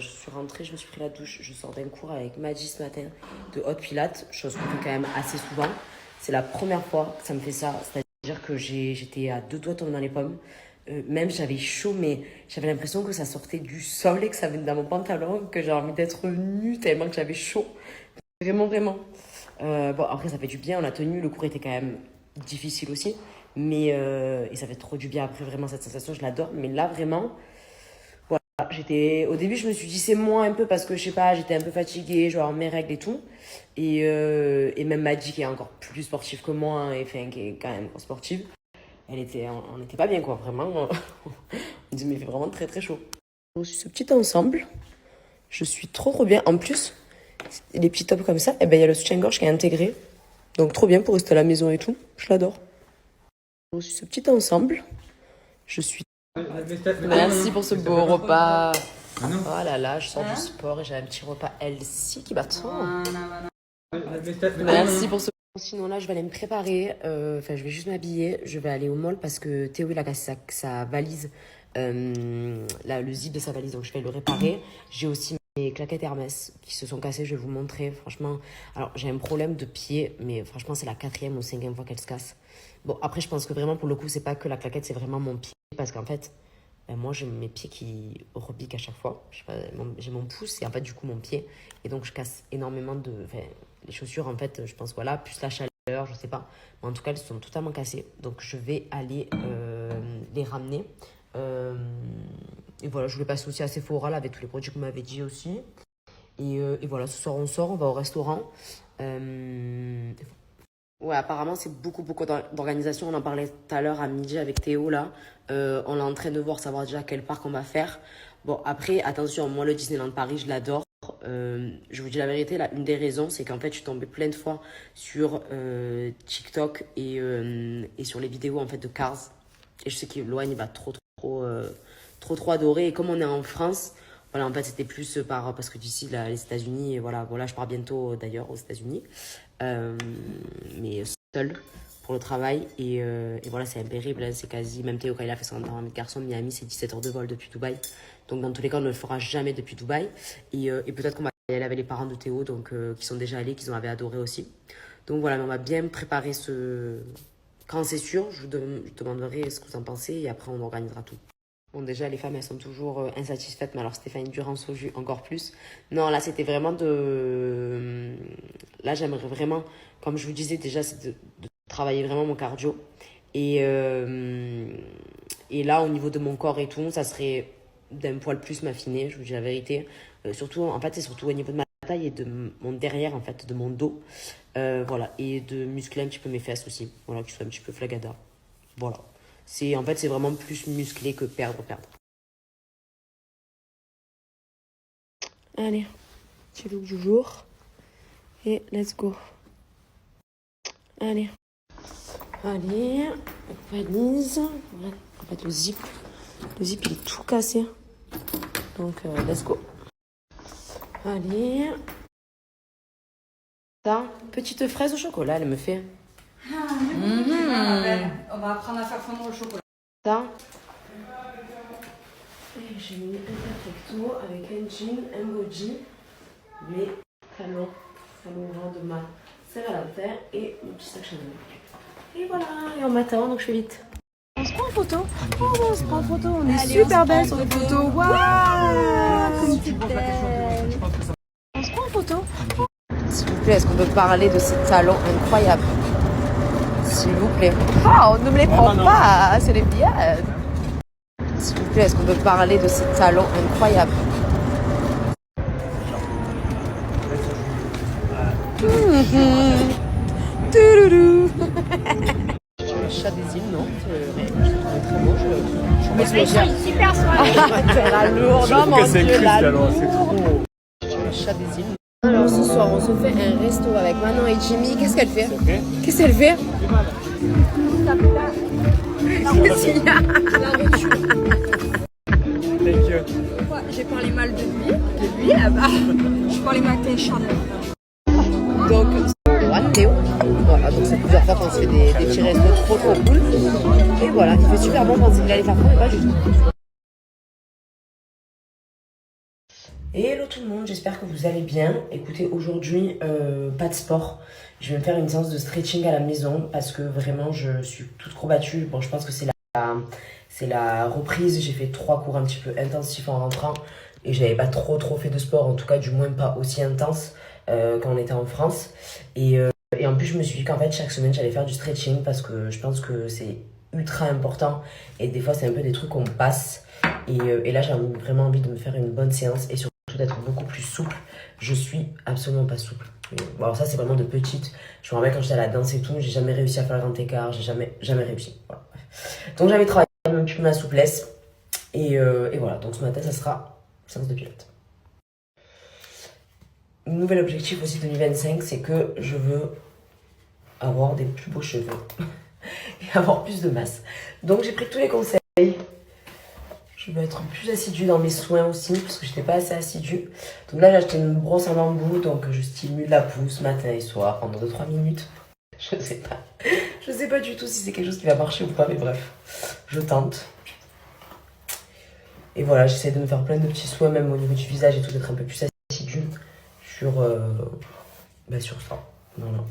je suis rentrée, je me suis pris la douche. Je sors d'un cours avec Madji ce matin de hot pilates, chose qu'on fait quand même assez souvent. C'est la première fois que ça me fait ça, c'est-à-dire que j'étais à deux doigts de tomber dans les pommes. Même j'avais chaud, mais j'avais l'impression que ça sortait du sol et que ça venait dans mon pantalon, que j'avais envie d'être nue tellement que j'avais chaud. Vraiment, vraiment. Bon, après, ça fait du bien, on a tenu, le cours était quand même difficile aussi. Mais et ça fait trop du bien après, vraiment, cette sensation, je l'adore. Mais là, vraiment, voilà, au début, je me suis dit, c'est moi un peu parce que, je sais pas, j'étais un peu fatiguée, je vais avoir mes règles et tout. Et même Madji, qui est encore plus sportive que moi, hein, et enfin, qui est quand même sportive, on n'était pas bien, quoi, vraiment. On disait, mais il fait vraiment très, très chaud. Ce petit ensemble, je suis trop, trop bien. En plus, les petits tops comme ça, eh ben, il y a le soutien-gorge qui est intégré. Donc, trop bien pour rester à la maison et tout. Je l'adore. Ce petit ensemble, je suis... Merci pour ce beau repas. Oh là là, je sors du sport et j'ai un petit repas healthy qui m'attend. Merci pour ce... Sinon là, je vais aller me préparer. Enfin, je vais juste m'habiller. Je vais aller au mall parce que Théo, il a cassé sa valise. Là, le zip de sa valise, donc je vais le réparer. J'ai aussi mes claquettes Hermès qui se sont cassées. Je vais vous montrer. Franchement, alors j'ai un problème de pied, mais franchement, c'est la 4e ou 5e fois qu'elle se casse. Bon, après, je pense que vraiment, pour le coup, c'est pas que la claquette, c'est vraiment mon pied. Parce qu'en fait, moi, j'ai mes pieds qui rebiquent à chaque fois. Je sais pas, j'ai mon pouce et en fait, du coup, mon pied. Et donc, je casse énormément de... Enfin, les chaussures, en fait, je pense, voilà, plus la chaleur, je sais pas. Mais en tout cas, elles sont totalement cassées. Donc, je vais aller les ramener. Et voilà, je voulais passer aussi à Sephora là, avec tous les produits que vous m'avez dit aussi. Et voilà, ce soir, on sort, on va au restaurant. Ouais, apparemment, c'est beaucoup, beaucoup d'organisation. On en parlait tout à l'heure à midi avec Théo, là. On est en train de voir, savoir déjà quel parc on va faire. Bon, après, attention, moi, le Disneyland Paris, je l'adore. Je vous dis la vérité, là, une des raisons, c'est qu'en fait, je suis tombée plein de fois sur TikTok et sur les vidéos, en fait, de Cars. Et je sais que Loane, il va trop adorer. Et comme on est en France, voilà, en fait, c'était plus parce que d'ici, là, les États-Unis, voilà, je pars bientôt, d'ailleurs, aux États-Unis. Mais seul pour le travail et voilà, c'est impérible, hein, c'est quasi, même Théo quand il a fait son entraînement avec garçon, Miami c'est 17 heures de vol depuis Dubaï, donc dans tous les cas on ne le fera jamais depuis Dubaï et peut-être qu'on va y aller avec les parents de Théo donc, qui sont déjà allés, qu'ils avaient adoré aussi, donc voilà, mais on va bien préparer quand c'est sûr, je demanderai ce que vous en pensez et après on organisera tout. Bon, déjà, les femmes, elles sont toujours insatisfaites, mais alors Stéphanie Durance au jus, encore plus. Non, là, c'était vraiment Là, j'aimerais vraiment, comme je vous disais déjà, c'est de travailler vraiment mon cardio. Et là, au niveau de mon corps et tout, ça serait d'un poil plus m'affiner, je vous dis la vérité. Surtout, en fait, c'est surtout au niveau de ma taille et de mon derrière, en fait, de mon dos. Voilà, et de muscler un petit peu mes fesses aussi. Voilà, qui soient un petit peu flagada. Voilà. En fait, c'est vraiment plus musclé que perdre. Allez, petit look du jour. Et let's go. Allez, valise. Voilà. En fait, le zip, il est tout cassé. Donc, let's go. Allez. Ça, petite fraise au chocolat, elle me fait. On va apprendre à faire fondre le chocolat. Ça. Et j'ai mis un perfecto avec un jean, un body, mes talons vent de ma Saint-Valentin et mon petit sac Chanel. Et voilà, et on m'attend, donc je fais vite. On se prend en photo. On se prend en photo, on est super belles sur les photos. Waouh, comme petite belle. On se prend en photo. S'il vous plaît, est-ce qu'on peut parler de ces talons incroyables? S'il vous plaît. Oh, ne me les prends pas, c'est les biens. S'il vous plaît, est-ce qu'on peut parler de ces talons incroyables? Le chat des îles, non? C'est très beau. Je Ils sont super soirée. T'es la lourde, non mon Dieu, la lourde. C'est trop. Le chat des îles. Alors ce soir, on se fait un resto avec Manon et Jimmy. Qu'est-ce qu'elle fait? Qu'est-ce qu'elle fait? Qu'est-ce qu'il y a? J'ai parlé mal de lui là-bas. Je parlais mal de tes chandelles. Donc, Théo. Voilà, donc c'est plusieurs fois qu'on se fait des petits restos trop cool. Et voilà, il fait super bon, on pensait qu'il allait faire froid, mais pas du tout. Hello tout le monde, j'espère que vous allez bien. Écoutez, aujourd'hui, pas de sport. Je vais me faire une séance de stretching à la maison parce que vraiment, je suis toute courbattue. Bon, je pense que c'est la reprise. J'ai fait 3 cours un petit peu intensifs en rentrant et j'avais pas trop fait de sport, en tout cas, du moins pas aussi intense quand on était en France. Et en plus, je me suis dit qu'en fait, chaque semaine, j'allais faire du stretching parce que je pense que c'est ultra important et des fois, c'est un peu des trucs qu'on passe. Et là, j'ai vraiment envie de me faire une bonne séance et surtout d'être beaucoup plus souple. Je suis absolument pas souple. Bon, alors ça, c'est vraiment de petite. Je me rappelle quand j'étais à la danse et tout, j'ai jamais réussi à faire le grand écart, j'ai jamais réussi. Voilà. Donc j'avais travaillé un petit peu ma souplesse. Et voilà, donc ce matin, ça sera séance de pilates. Nouvel objectif aussi 2025, c'est que je veux avoir des plus beaux cheveux et avoir plus de masse. Donc j'ai pris tous les conseils. Je veux être plus assidue dans mes soins aussi, parce que je n'étais pas assez assidue. Donc là, j'ai acheté une brosse en bambou, donc je stimule la pousse matin et soir pendant 2-3 minutes. Je sais pas. Je sais pas du tout si c'est quelque chose qui va marcher ou pas, mais bref, je tente. Et voilà, j'essaie de me faire plein de petits soins, même au niveau du visage et tout, d'être un peu plus assidue sur ça. Voilà.